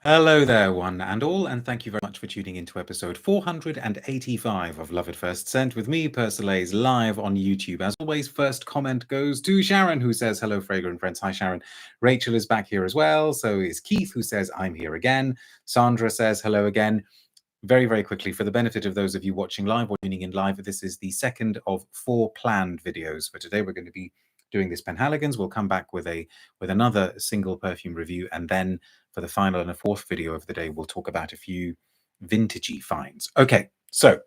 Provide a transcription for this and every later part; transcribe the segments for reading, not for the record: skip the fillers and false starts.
Hello there, one and all, and thank you very much for tuning in to episode 485 of Love at First Scent with me, Persolaise, live on YouTube. As always, first comment goes to Sharon, who says, hello, Fragrant friends. Hi, Sharon. Rachel is back here as well. So is Keith, who says, I'm here again. Sandra says, hello again. Very, very quickly, for the benefit of those of you watching live or tuning in live, this is the second of 4 planned videos for today. We're going to be doing this Penhaligons. We'll come back with another single perfume review, and then for the final and a fourth video of the day, we'll talk about a few vintagey finds. Okay, so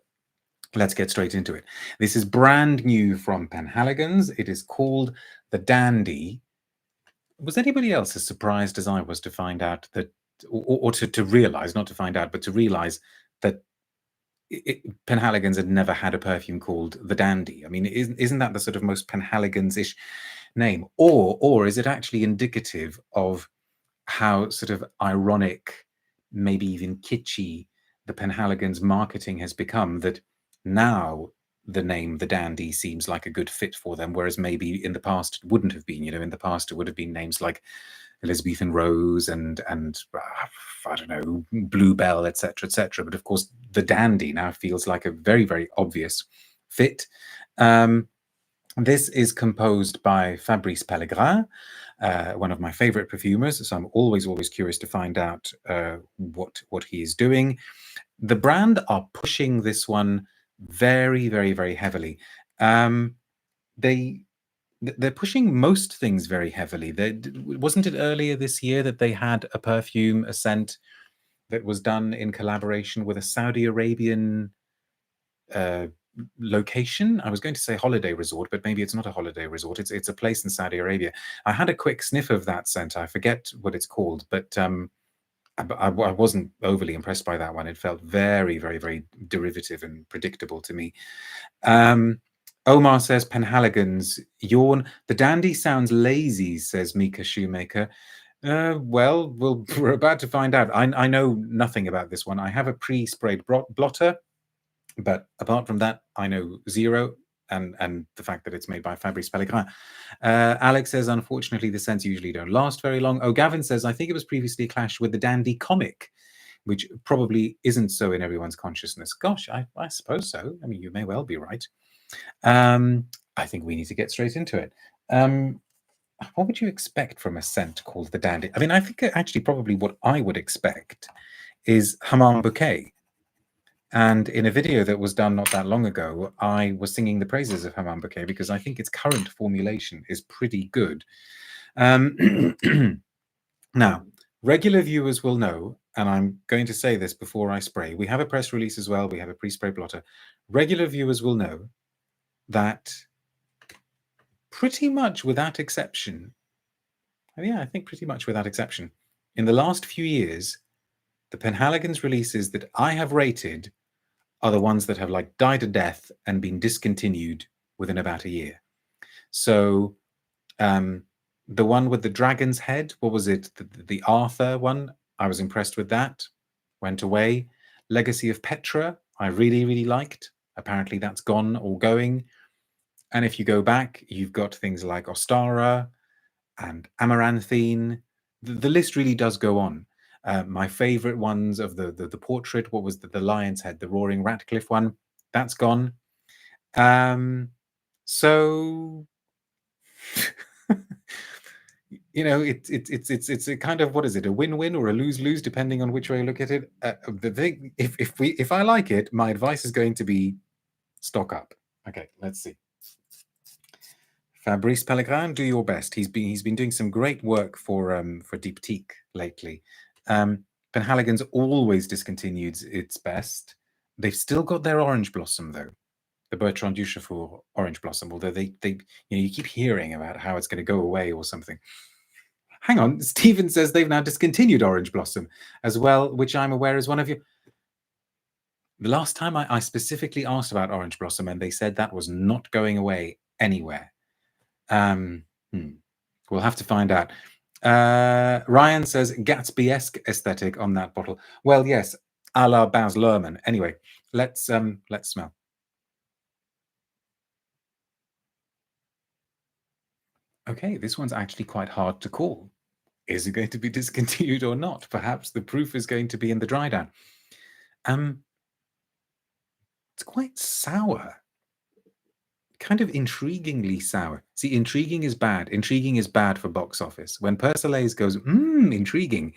let's get straight into it. This is brand new from Penhaligons. It is called the Dandy. Was anybody else as surprised as I was to find out that, or to realize, not to find out, but to realize that Penhaligons had never had a perfume called the Dandy? I mean, isn't that the sort of most Penhaligons-ish name? Or is it actually indicative of how sort of ironic, maybe even kitschy, the Penhaligons marketing has become, that now the name the Dandy seems like a good fit for them, whereas maybe in the past it wouldn't have been. You know, in the past it would have been names like Elizabethan Rose and I don't know, Bluebell, etc., etc. But of course, the Dandy now feels like a very, very obvious fit. This is composed by Fabrice Pellegrin, one of my favorite perfumers. So I'm always curious to find out what he is doing. The brand are pushing this one very, very, very heavily. They're pushing most things very heavily. Wasn't it earlier this year that they had a perfume, a scent that was done in collaboration with a Saudi Arabian location? I was going to say holiday resort, but maybe it's not a holiday resort. It's a place in Saudi Arabia. I had a quick sniff of that scent. I forget what it's called, but I wasn't overly impressed by that one. It felt very, very, very derivative and predictable to me. Omar says, Penhaligons, yawn. The Dandy sounds lazy, says Mika Shoemaker. Well, we're about to find out. I know nothing about this one. I have a pre-sprayed blotter, but apart from that, I know zero, and the fact that it's made by Fabrice Pellegrin. Alex says, unfortunately, the scents usually don't last very long. Oh, Gavin says, I think it was previously clashed with the Dandy comic, which probably isn't so in everyone's consciousness. Gosh, I suppose so. I mean, you may well be right. I think we need to get straight into it. What would you expect from a scent called the Dandy? I mean, I think actually probably what I would expect is Hammam Bouquet. And in a video that was done not that long ago, I was singing the praises of Hammam Bouquet because I think its current formulation is pretty good. Now, regular viewers will know, and I'm going to say this before I spray, we have a press release as well, we have a pre-spray blotter. Regular viewers will know that pretty much without exception, yeah, I think pretty much without exception, in the last few years, the Penhaligons releases that I have rated are the ones that have like died a death and been discontinued within about a year. So the one with the dragon's head, what was it? The Arthur one, I was impressed with that. Went away. Legacy of Petra, I really, really liked. Apparently that's gone or going. And if you go back, you've got things like Ostara and Amaranthine. The list really does go on. My favorite ones of the portrait, what was the lion's head, the Roaring Ratcliffe one, that's gone. So you know, it's a kind of, what is it, a win-win or a lose-lose, depending on which way you look at it. The thing, if I like it, my advice is going to be stock up. Okay, let's see. Fabrice Pellegrin, do your best. He's been doing some great work for Diptyque lately. Penhaligons always discontinued its best. They've still got their orange blossom though, the Bertrand Duchaufour orange blossom. Although they you keep hearing about how it's going to go away or something. Hang on, Stephen says they've now discontinued orange blossom as well, which I'm aware is one of you. The last time I specifically asked about orange blossom, and they said that was not going away anywhere. We'll have to find out. Ryan says Gatsby-esque aesthetic on that bottle. Well, yes, a la Baz Luhrmann. Anyway, let's smell. Okay, this one's actually quite hard to call. Is it going to be discontinued or not? Perhaps the proof is going to be in the dry down. It's quite sour. Kind of intriguingly sour. See, intriguing is bad. Intriguing is bad for box office. When Persolaise goes, intriguing,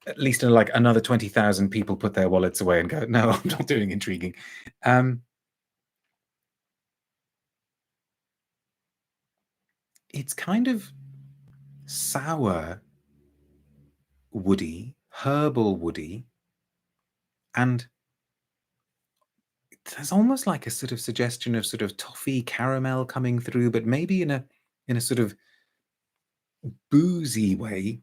at least like another 20,000 people put their wallets away and go, no, I'm not doing intriguing. It's kind of sour, woody, herbal woody, and there's almost like a sort of suggestion of sort of toffee caramel coming through, but maybe in a sort of boozy way.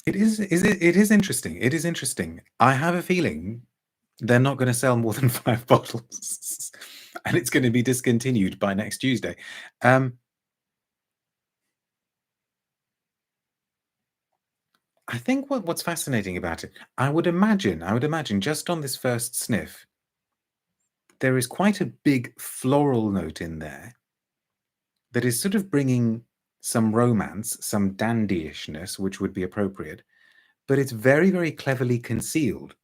It is interesting. It is interesting. I have a feeling they're not going to sell more than 5 bottles, and it's going to be discontinued by next Tuesday. I think what's fascinating about it, I would imagine just on this first sniff, there is quite a big floral note in there that is sort of bringing some romance, some dandyishness, which would be appropriate, but it's very, very cleverly concealed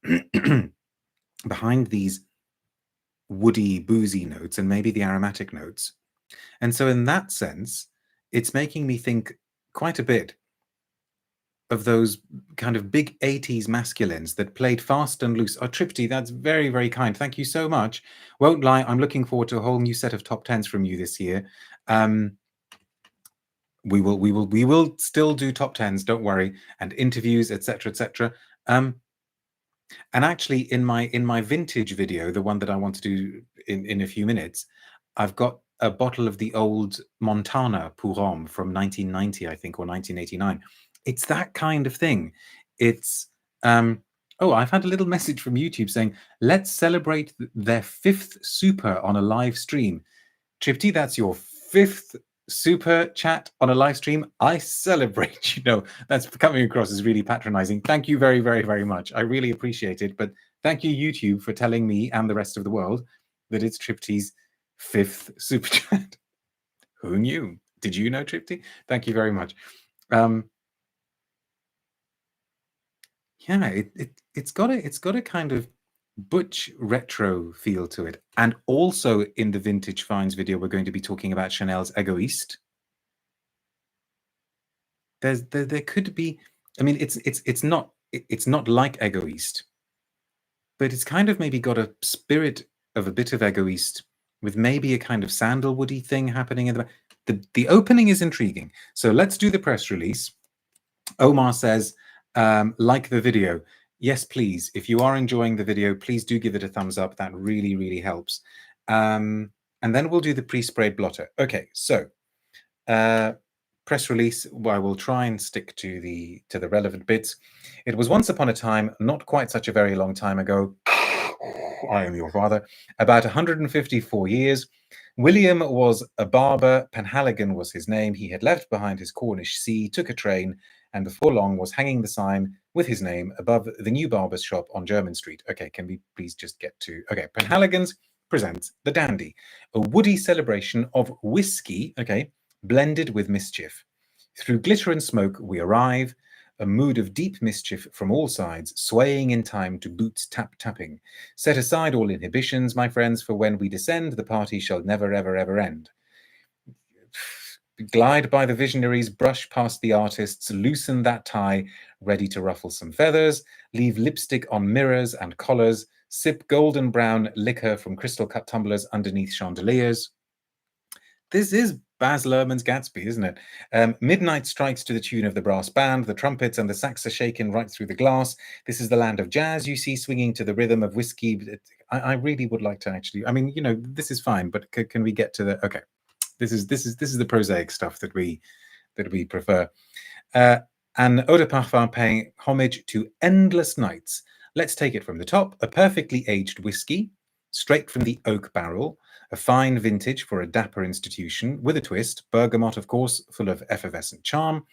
behind these woody, boozy notes and maybe the aromatic notes. And so in that sense, it's making me think quite a bit of those kind of big 80s masculines that played fast and loose. Oh, Tripty, that's very, very kind. Thank you so much. Won't lie, I'm looking forward to a whole new set of top 10s from you this year. We will still do top 10s, don't worry, and interviews, etc., etc. And actually, in my vintage video, the one that I want to do in a few minutes, I've got a bottle of the old Montana Pour Homme from 1990, I think, or 1989. It's that kind of thing. It's oh, I've had a little message from YouTube saying, let's celebrate their 5th super on a live stream. Tripty, that's your 5th super chat on a live stream. I celebrate, that's coming across as really patronizing. Thank you very, very, very much. I really appreciate it. But thank you, YouTube, for telling me and the rest of the world that it's Tripty's 5th super chat. Who knew? Did you know, Tripty? Thank you very much. Yeah, it's got a kind of butch retro feel to it. And also in the Vintage Finds video, we're going to be talking about Chanel's Egoiste. There could be, I mean, it's not like Egoiste, but it's kind of maybe got a spirit of a bit of Egoiste with maybe a kind of sandalwoody thing happening in the opening is intriguing. So let's do the press release. Omar says, like the video. Yes, please. If you are enjoying the video, please do give it a thumbs up. That really, really helps. And then we'll do the pre-sprayed blotter. Okay, so press release. I will try and stick to the relevant bits. It was once upon a time, not quite such a very long time ago. I am your father. About 154 years. William was a barber. Penhaligon was his name. He had left behind his Cornish sea, took a train, and before long was hanging the sign with his name above the new barber's shop on Jermyn Street. Okay, can we please just get to... Okay, Penhaligon's presents The Dandy, a woody celebration of whiskey, okay, blended with mischief. Through glitter and smoke we arrive, a mood of deep mischief from all sides, swaying in time to boots tap-tapping. Set aside all inhibitions, my friends, for when we descend, the party shall never, ever, ever end. Glide by the visionaries, brush past the artists, loosen that tie, ready to ruffle some feathers, leave lipstick on mirrors and collars, sip golden brown liquor from crystal-cut tumblers underneath chandeliers. This is Baz Luhrmann's Gatsby, isn't it? Midnight strikes to the tune of the brass band, the trumpets and the sax are shaken right through the glass. This is the land of jazz, you see, swinging to the rhythm of whiskey. I really would like to actually, I mean, this is fine, but can we get to the, okay. This is the prosaic stuff that we prefer. An eau de parfum paying homage to endless nights. Let's take it from the top. A perfectly aged whiskey, straight from the oak barrel. A fine vintage for a dapper institution, with a twist. Bergamot, of course, full of effervescent charm.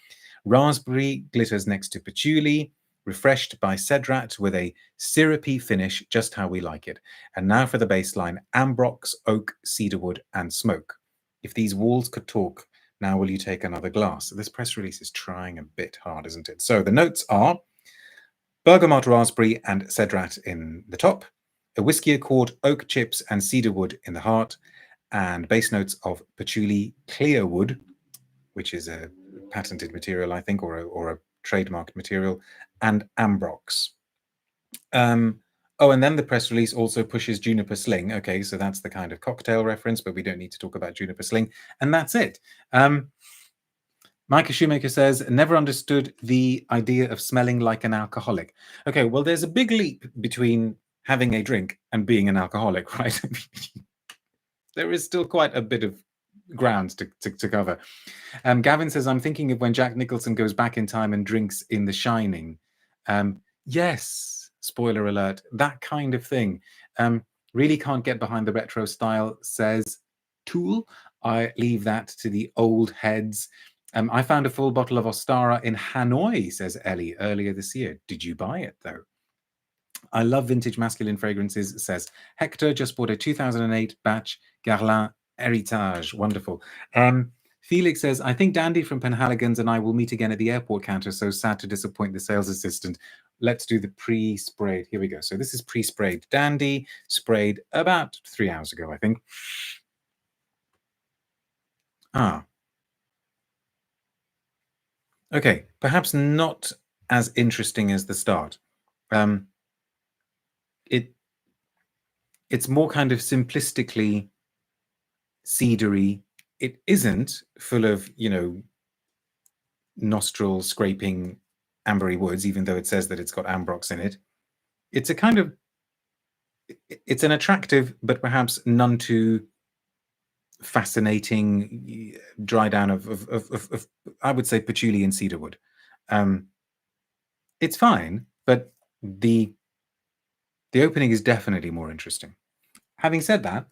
Raspberry glitters next to patchouli. Refreshed by cedrat with a syrupy finish, just how we like it. And now for the baseline: ambrox, oak, cedarwood, and smoke. If these walls could talk, Now will you take another glass? This press release is trying a bit hard, isn't it? So the notes are bergamot, raspberry, and cedrat in the top, a whiskey accord, oak chips, and cedarwood in the heart, and base notes of patchouli clear wood, which is a patented material, I think, or a trademarked material, and ambrox. Oh, and then the press release also pushes juniper sling. Okay, so that's the kind of cocktail reference, but we don't need to talk about juniper sling. And that's it. Micah Shoemaker says, never understood the idea of smelling like an alcoholic. Okay, well, there's a big leap between having a drink and being an alcoholic, right? There is still quite a bit of ground to cover. Gavin says, I'm thinking of when Jack Nicholson goes back in time and drinks in The Shining. Yes, spoiler alert, that kind of thing. Really can't get behind the retro style, says Tool. I leave that to the old heads. I found a full bottle of Ostara in Hanoi, says Ellie, earlier this year. Did you buy it, though? I love vintage masculine fragrances, says Hector. Just bought a 2008 batch Guerlain Heritage. Wonderful. Felix says, I think Dandy from Penhaligons and I will meet again at the airport counter. So sad to disappoint the sales assistant. Let's do the pre-sprayed. Here we go. So this is pre-sprayed Dandy, sprayed about 3 hours ago, I think. Okay, perhaps not as interesting as the start. It's more kind of simplistically cedary. It isn't full of, nostril scraping ambery woods, even though it says that it's got ambrox in it. It's a kind of, it's an attractive, but perhaps none too fascinating dry down of I would say patchouli and cedarwood. It's fine, but the opening is definitely more interesting. Having said that,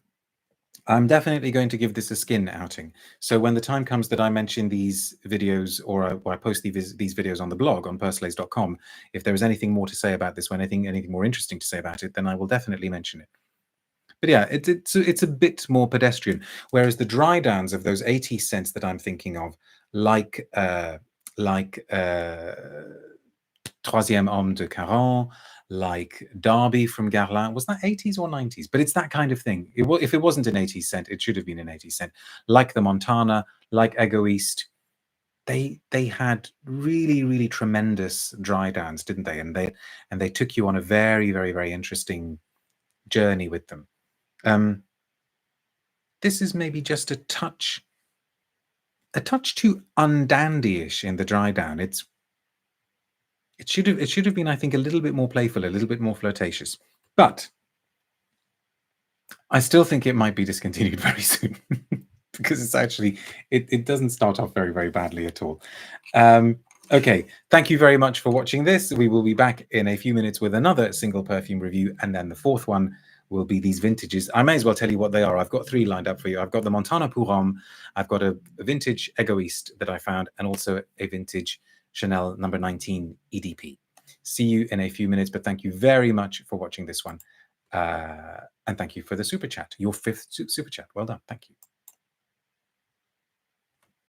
I'm definitely going to give this a skin outing. So when the time comes that I mention these videos or I post these videos on the blog on persolaise.com, if there is anything more to say about this, or anything more interesting to say about it, then I will definitely mention it. But yeah, it's a bit more pedestrian. Whereas the dry downs of those 80s scents that I'm thinking of, like Troisième Homme de Caron, like Derby from Guerlain. Was that 80s or 90s? But it's that kind of thing. If it wasn't an 80s scent, it should have been an 80s scent. Like the Montana, like Egoist, they had really, really tremendous dry downs, didn't they? And they took you on a very, very, very interesting journey with them. This is maybe just a touch too undandyish in the dry down. It should have been, I think, a little bit more playful, a little bit more flirtatious. But I still think it might be discontinued very soon because it's actually it doesn't start off very, very badly at all. Okay, thank you very much for watching this. We will be back in a few minutes with another single perfume review, and then the fourth one will be these vintages. I may as well tell you what they are. I've got 3 lined up for you. I've got the Montana Pour Homme, I've got a vintage Egoist that I found, and also a vintage Chanel number 19 EDP. See you in a few minutes, but thank you very much for watching this one. And thank you for the super chat, your 5th super chat. Well done. Thank you.